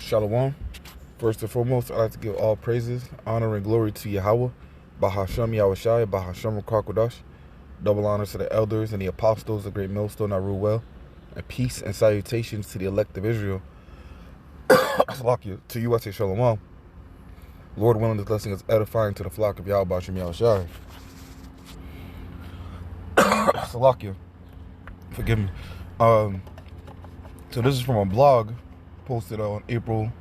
Shalom. First and foremost, I'd like to give all praises, honor, and glory to Yahweh, Bahashem Yahushai, Bahashem Rakakwadash. Double honors to the elders and the apostles, the great millstone I rule well, and peace and salutations to the elect of Israel. To you, I say Shalom. Lord willing, this blessing is edifying to the flock of Yahweh, Bahashem Yahushai. Salakia. Forgive me. So this is from a blog posted on April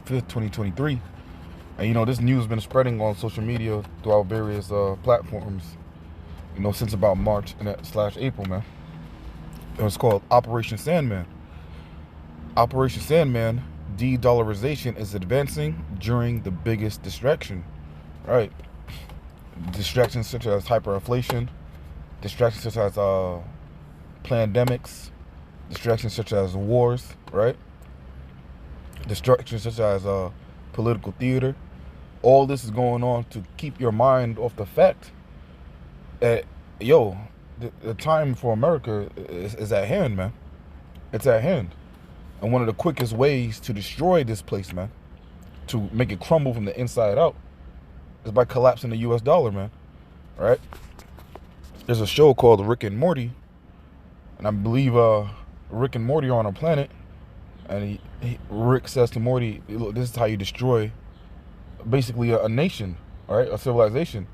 5th, 2023. And this news has been spreading on social media throughout various platforms, since about March and / April, man. It was called Operation Sandman. Operation Sandman, de-dollarization is advancing during the biggest distraction. Right. Distractions such as hyperinflation, distractions such as pandemics, distractions such as wars, right? Distractions such as political theater. All this is going on to keep your mind off the fact that, the time for America is at hand, man. It's at hand. And one of the quickest ways to destroy this place, man, to make it crumble from the inside out, is by collapsing the US dollar, man. Right? There's a show called Rick and Morty, and I believe Rick and Morty are on a planet, and Rick says to Morty, look, this is how you destroy basically a nation, all right, a civilization.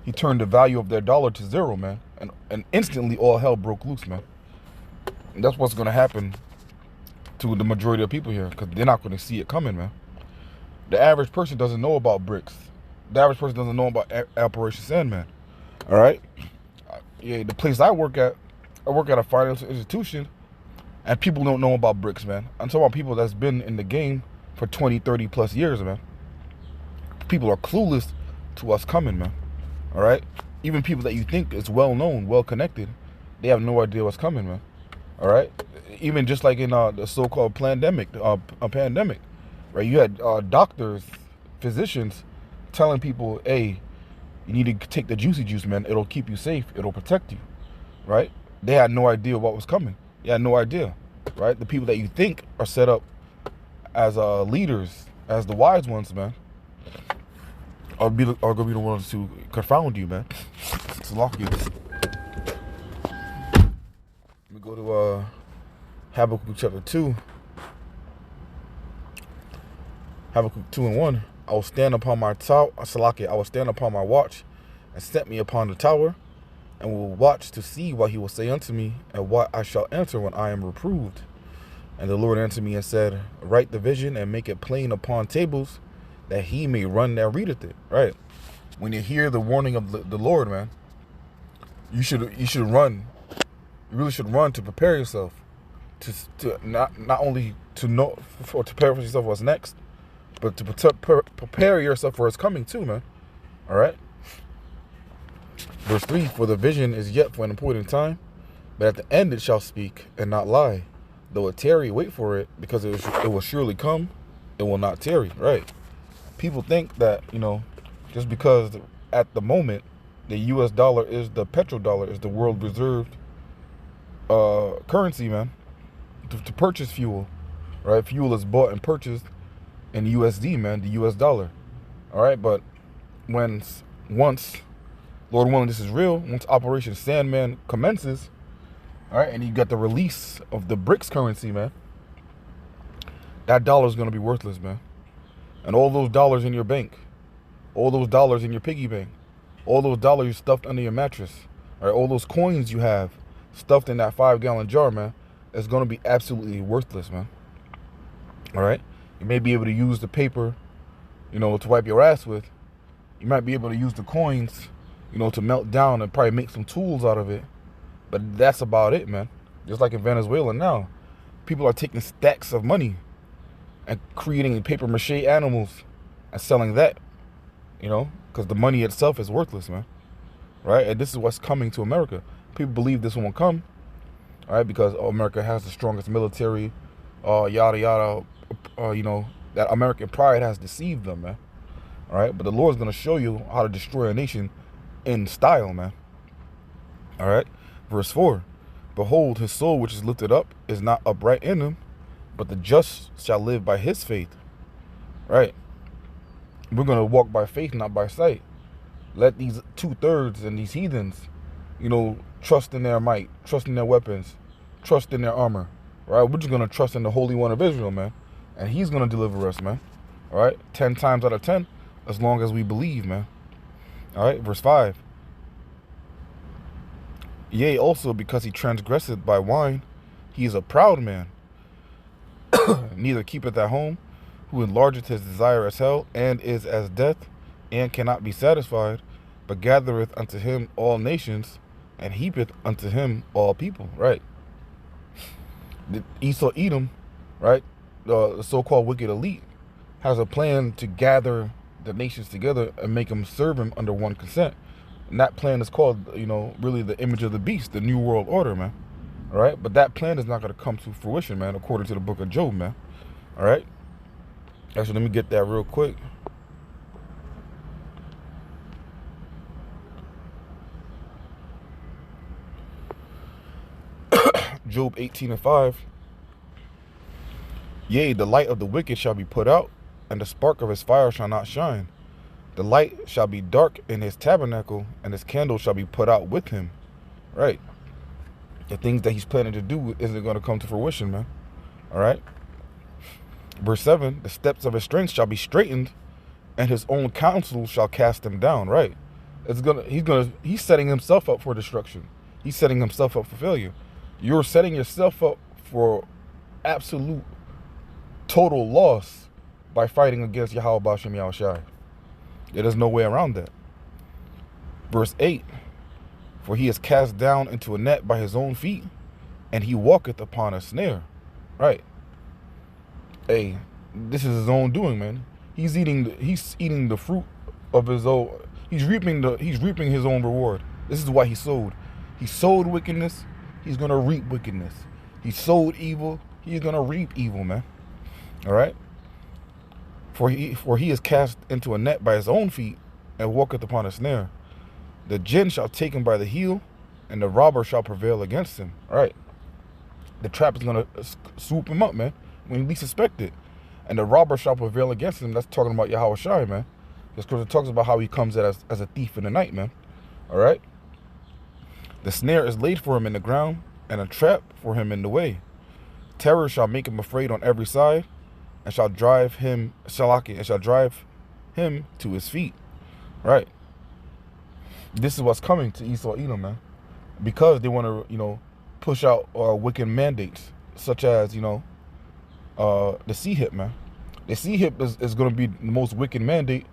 He turned the value of their dollar to zero, man, and instantly all hell broke loose, man. And that's what's going to happen to the majority of people here, because they're not going to see it coming, man. The average person doesn't know about BRICS. The average person doesn't know about Operation Sandman, all right? Yeah, the place I work at a financial institution, and people don't know about BRICS, man. I'm talking about people that's been in the game for 20, 30 plus years, man. People are clueless to what's coming, man. All right? Even people that you think is well known, well connected, they have no idea what's coming, man. All right? Even just like in the so-called pandemic, right? You had doctors, physicians telling people, hey, you need to take the juicy juice, man. It'll keep you safe. It'll protect you, right? They had no idea what was coming. They had no idea, right? The people that you think are set up as leaders, as the wise ones, man, are going to be the ones to confound you, man. It's lucky. We go to Habakkuk chapter 2. Habakkuk 2:1. I will stand upon my tower, I will stand upon my watch, and set me upon the tower, and will watch to see what he will say unto me, and what I shall answer when I am reproved. And the Lord answered me and said, write the vision and make it plain upon tables, that he may run that readeth it. Right? When you hear the warning of the Lord, man, you should run. You really should run to prepare yourself, to not only to know to prepare for yourself what's next, but to prepare yourself for his coming too, man. All right? Verse 3, for the vision is yet for an appointed time, but at the end it shall speak and not lie. Though it tarry, wait for it, because it will surely come, it will not tarry, right? People think that, just because at the moment the US dollar is the petrodollar, is the world reserved currency, man, to purchase fuel, right? Fuel is bought and purchased in USD, man, the US dollar. All right, but once, Lord willing, this is real, once Operation Sandman commences, all right, and you got the release of the BRICS currency, man, that dollar is going to be worthless, man. And all those dollars in your bank, all those dollars in your piggy bank, all those dollars you stuffed under your mattress, all right, all those coins you have stuffed in that 5-gallon jar, man, is going to be absolutely worthless, man. All right? You may be able to use the paper, to wipe your ass with. You might be able to use the coins, to melt down and probably make some tools out of it. But that's about it, man. Just like in Venezuela now. People are taking stacks of money and creating paper mache animals and selling that, because the money itself is worthless, man. Right? And this is what's coming to America. People believe this won't come, all right, because America has the strongest military, yada, yada, that American pride has deceived them, man. All right, but the Lord's going to show you how to destroy a nation in style, man. All right, verse 4. Behold, his soul which is lifted up is not upright in him, but the just shall live by his faith. right? We're gonna walk by faith, not by sight. Let these 2/3 and these heathens, trust in their might, trust in their weapons, trust in their armor, right? We're just gonna trust in the Holy One of Israel, man, and He's gonna deliver us, man. All right, 10 times out of 10, as long as we believe, man. All right, verse 5. Yea, also because he transgresseth by wine, he is a proud man, neither keepeth at home, who enlargeth his desire as hell, and is as death, and cannot be satisfied, but gathereth unto him all nations, and heapeth unto him all people. Right. The Esau Edom, right, the so-called wicked elite, has a plan to gather the nations together and make them serve him under one consent. And that plan is called, really the image of the beast, the New World Order, man. All right? But that plan is not going to come to fruition, man, according to the book of Job, man. All right? Actually, let me get that real quick. Job 18:5. Yea, the light of the wicked shall be put out, and the spark of his fire shall not shine. The light shall be dark in his tabernacle, and his candle shall be put out with him. Right. The things that he's planning to do isn't going to come to fruition, man. All right. Verse 7, the steps of his strength shall be straightened, and his own counsel shall cast him down. Right. He's setting himself up for destruction. He's setting himself up for failure. You're setting yourself up for absolute total loss by fighting against Yahweh Bashem Yahushai. There's no way around that. Verse 8, for he is cast down into a net by his own feet, and he walketh upon a snare. Right. Hey, this is his own doing, man. He's eating the fruit of his own. He's reaping his own reward. This is why he sowed. He sowed wickedness, he's gonna reap wickedness. He sowed evil, he's gonna reap evil, man. All right. For he is cast into a net by his own feet, and walketh upon a snare. The jinn shall take him by the heel, and the robber shall prevail against him. All right. The trap is going to swoop him up, man, when you least suspect it. And the robber shall prevail against him. That's talking about Yahweh Shai, man. This because it talks about how he comes as a thief in the night, man. All right. The snare is laid for him in the ground, and a trap for him in the way. Terror shall make him afraid on every side, and shall drive him to his feet. Right. This is what's coming to Esau Edom, man, because they want to, push out wicked mandates, such as, the C-HIP, man. The C-HIP is going to be the most wicked mandate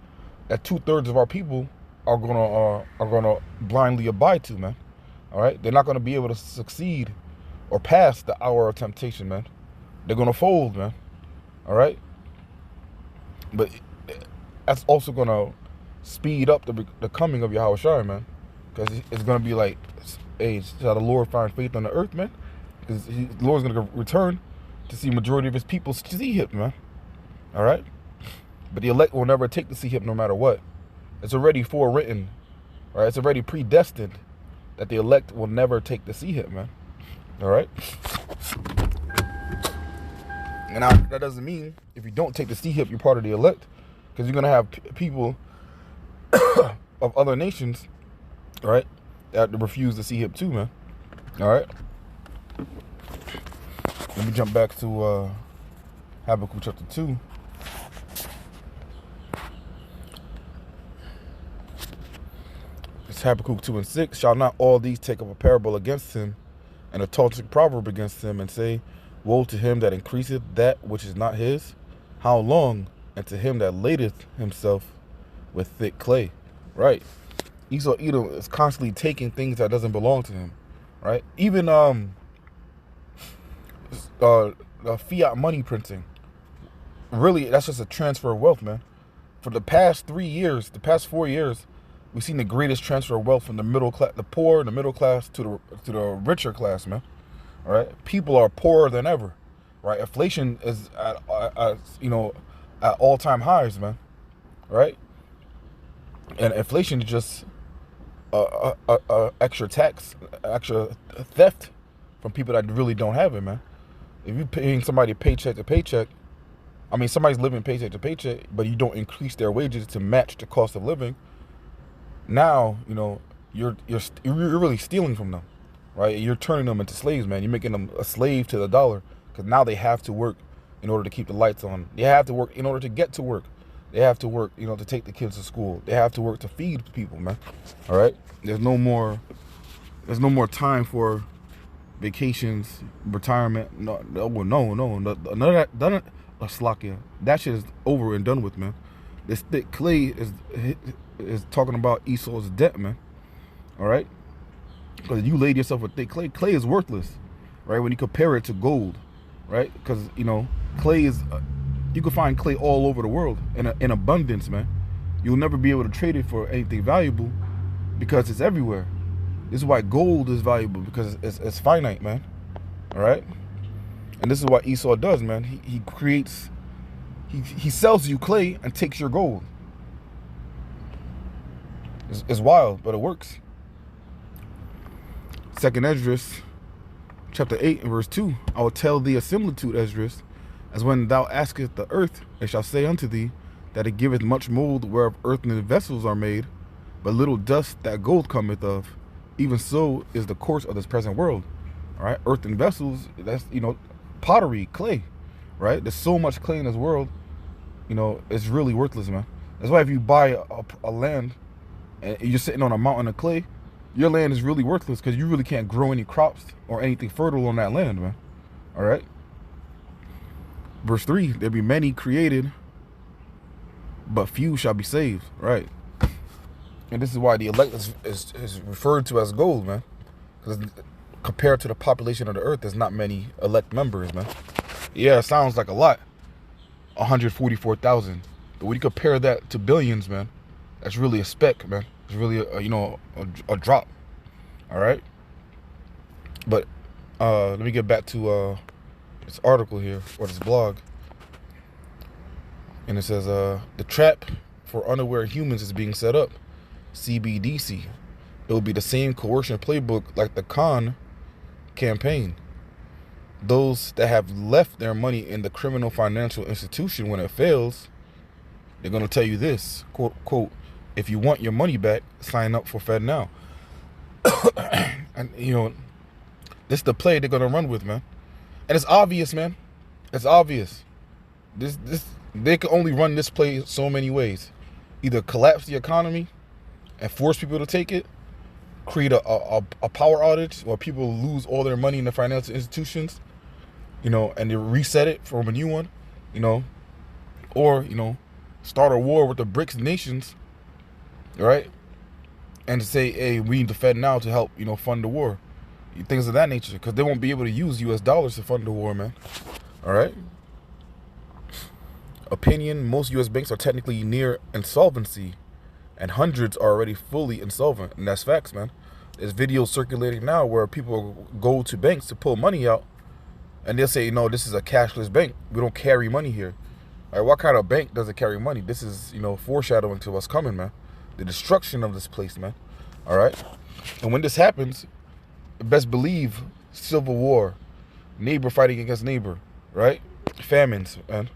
that 2/3 of our people are gonna blindly abide to, man. All right, they're not going to be able to succeed or pass the hour of temptation, man. They're going to fold, man. All right, but that's also going to speed up the coming of Yahweh Shai, man, because it's going to be like, hey, shall the Lord find faith on the earth, man? Because the Lord's going to return to see majority of his people see him, man. All right, but the elect will never take the see him no matter what. It's already forewritten, right? It's already predestined that the elect will never take the see him, man. All right. And now, that doesn't mean if you don't take the C-HIP, you're part of the elect, because you're going to have people of other nations, right, that refuse the C-HIP too, man. All right. Let me jump back to Habakkuk chapter 2. It's Habakkuk 2:6. Shall not all these take up a parable against him, and a taunting proverb against him, and say, woe to him that increaseth that which is not his? How long? And to him that ladeth himself with thick clay. Right. Esau Edom is constantly taking things that doesn't belong to him. Right. Even the fiat money printing. Really, that's just a transfer of wealth, man. For the past 4 years, we've seen the greatest transfer of wealth from the middle class, the poor, the middle class, to the richer class, man. All right, people are poorer than ever. Right, inflation is at all-time highs, man. Right, and inflation is just extra tax, extra theft from people that really don't have it, man. If you're paying somebody paycheck to paycheck, I mean, somebody's living paycheck to paycheck, but you don't increase their wages to match the cost of living. Now, you're really stealing from them, right? You're turning them into slaves, man. You're making them a slave to the dollar, because now they have to work in order to keep the lights on. They have to work in order to get to work. They have to work, to take the kids to school. They have to work to feed people, man. All right. There's no more time for vacations, retirement. No. None of that. None of Slovakia. That shit is over and done with, man. This thick clay is talking about Esau's debt, man. All right, because you laid yourself with thick clay. Clay is worthless, right? When you compare it to gold, right? Because clay is you can find clay all over the world in abundance, man. You'll never be able to trade it for anything valuable because it's everywhere. This is why gold is valuable, because it's finite, man. All right, and this is what Esau does, man. He creates. He sells you clay and takes your gold. It's wild, but it works. Second Esdras, chapter 8 and verse 2. I will tell thee a similitude, Esdras, as when thou askest the earth, it shall say unto thee, that it giveth much mold whereof earthen vessels are made, but little dust that gold cometh of. Even so is the course of this present world. All right, earthen vessels, that's, pottery, clay, right? There's so much clay in this world, it's really worthless, man. That's why if you buy a land and you're sitting on a mountain of clay, your land is really worthless, because you really can't grow any crops or anything fertile on that land, man. All right. Verse 3, there be many created, but few shall be saved. Right. And this is why the elect is referred to as gold, man. Because compared to the population of the earth, there's not many elect members, man. Yeah, it sounds like a lot. 144,000. But when you compare that to billions, man, that's really a speck, man. It's really a drop. All right. But let me get back to this article here, or this blog. And it says the trap for unaware humans is being set up. CBDC. It will be the same coercion playbook like the Khan campaign. Those that have left their money in the criminal financial institution, when it fails, they're going to tell you this, quote, if you want your money back, sign up for Fed Now. And, this is the play they're going to run with, man. And it's obvious, man. It's obvious. They can only run this play so many ways. Either collapse the economy and force people to take it, create a power outage where people lose all their money in the financial institutions, and they reset it from a new one, or, start a war with the BRICS nations, right? And to say, hey, we need the Fed now to help, fund the war. Things of that nature, because they won't be able to use US dollars to fund the war, man. All right? Opinion, most US banks are technically near insolvency, and hundreds are already fully insolvent. And that's facts, man. There's videos circulating now where people go to banks to pull money out, and they'll say, no, this is a cashless bank. We don't carry money here. All right, what kind of bank doesn't carry money? This is, foreshadowing to what's coming, man. The destruction of this place, man. All right? And when this happens, best believe civil war, neighbor fighting against neighbor, right? Famines, man.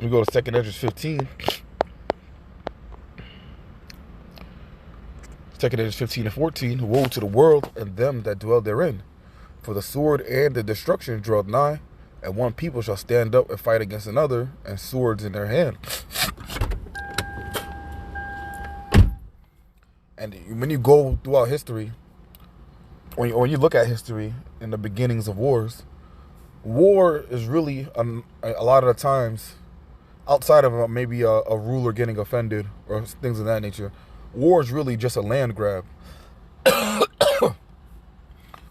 We go to 2 Esdras 15. 2 Esdras 15 and 14. Woe to the world and them that dwell therein. For the sword and the destruction draweth nigh, and one people shall stand up and fight against another, and swords in their hand. And when you go throughout history, when you look at history in the beginnings of wars, war is really, a lot of the times, outside of maybe a ruler getting offended or things of that nature, war is really just a land grab.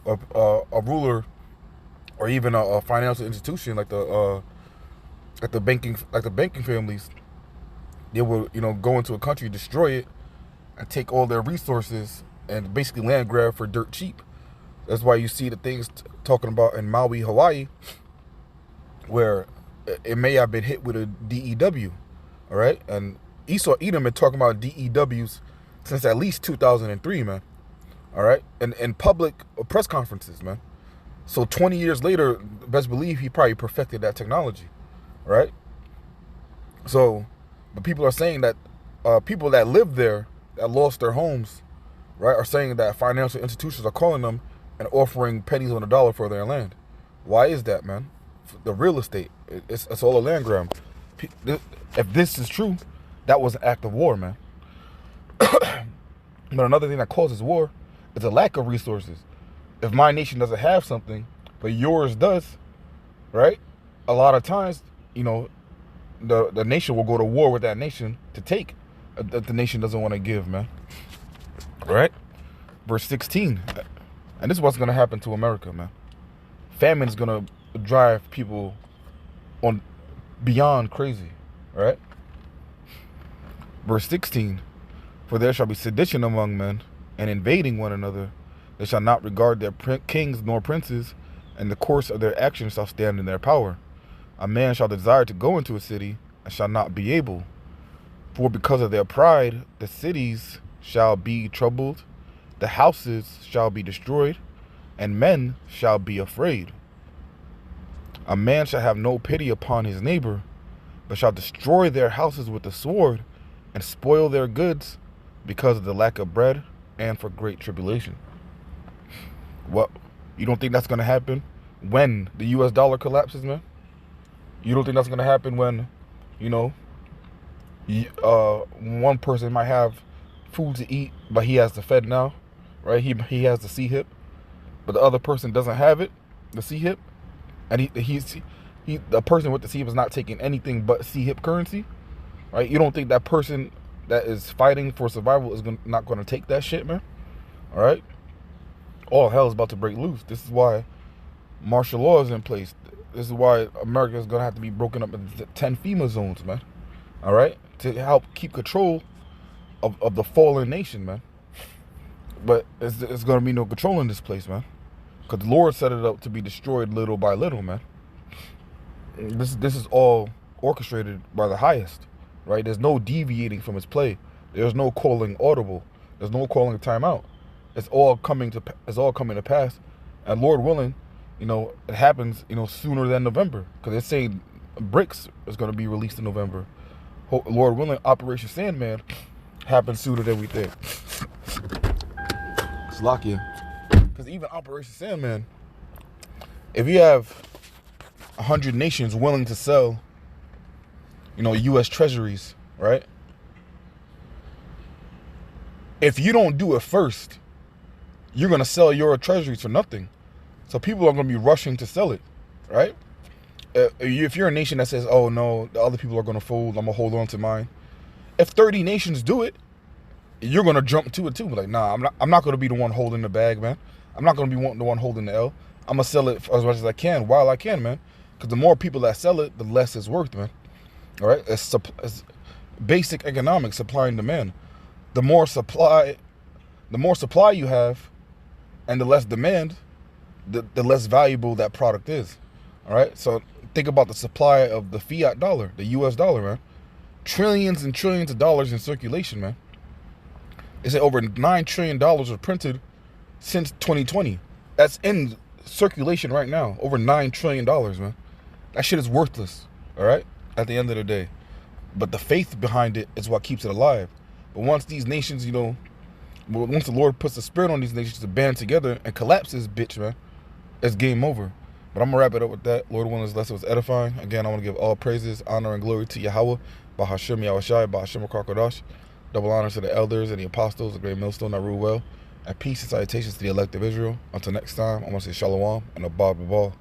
A ruler, or even a financial institution like the banking families, they will go into a country, destroy it, and take all their resources and basically land grab for dirt cheap. That's why you see the things talking about in Maui, Hawaii, where it may have been hit with a DEW, all right? And Esau Edom been talking about DEWs since at least 2003, man, all right? And in public press conferences, man. So 20 years later, best believe he probably perfected that technology, right? So, but people are saying that people that live there that lost their homes, right, are saying that financial institutions are calling them and offering pennies on the dollar for their land. Why is that, man? The real estate, it's all a land grab. If this is true, that was an act of war, man. But another thing that causes war is a lack of resources. If my nation doesn't have something, but yours does, right? A lot of times, the nation will go to war with that nation to take that the nation doesn't want to give, man. Right? Verse 16. And this is what's going to happen to America, man. Famine is going to drive people on beyond crazy, right? Verse 16. For there shall be sedition among men, and invading one another. They shall not regard their kings nor princes, and the course of their actions shall stand in their power. A man shall desire to go into a city, and shall not be able. For because of their pride, the cities shall be troubled, the houses shall be destroyed, and men shall be afraid. A man shall have no pity upon his neighbor, but shall destroy their houses with the sword, and spoil their goods, because of the lack of bread and for great tribulation. What? You don't think that's going to happen when the US dollar collapses, man? You don't think that's going to happen when, one person might have food to eat, but he has the Fed now, right? He has the C-hip, but the other person doesn't have it, the C-hip, and the person with the C-hip is not taking anything but C-hip currency, right? You don't think that person that is fighting for survival is not going to take that shit, man? All right? All hell is about to break loose. This is why martial law is in place. This is why America is going to have to be broken up into 10 FEMA zones, man. All right? To help keep control of the fallen nation, man. But it's going to be no control in this place, man. Because the Lord set it up to be destroyed little by little, man. This is all orchestrated by the highest, right? There's no deviating from his play. There's no calling audible. There's no calling timeout. It's all coming to pass. And Lord willing, it happens, sooner than November. Because they're saying BRICS is going to be released in November. Lord willing, Operation Sandman happens sooner than we think. Slovakia. Because even Operation Sandman, if you have 100 nations willing to sell, U.S. treasuries, right? If you don't do it first, you're going to sell your treasuries for nothing. So people are going to be rushing to sell it, right? If you're a nation that says, oh, no, the other people are going to fold, I'm going to hold on to mine. If 30 nations do it, you're going to jump to it too. Like, nah, I'm not going to be the one holding the bag, man. I'm not going to be the one holding the L. I'm going to sell it as much as I can while I can, man. Because the more people that sell it, the less it's worth, man. All right? It's basic economics, supply and demand. The more supply you have and the less demand, the less valuable that product is. All right? So think about the supply of the fiat dollar, the US dollar, man. Trillions and trillions of dollars in circulation, man. They say over $9 trillion were printed since 2020. That's in circulation right now. Over $9 trillion, man. That shit is worthless, all right, at the end of the day. But the faith behind it is what keeps it alive. But once these nations, once the Lord puts the spirit on these nations to band together and collapse this bitch, man, it's game over. But I'm going to wrap it up with that. Lord willing, this lesson was edifying. Again, I want to give all praises, honor, and glory to Yahweh, Bahashem Yahushai, Bahashem Karkodash. Double honors to the elders and the apostles, the great millstone that rule well. And peace and salutations to the elect of Israel. Until next time, I'm going to say shalom and a ball.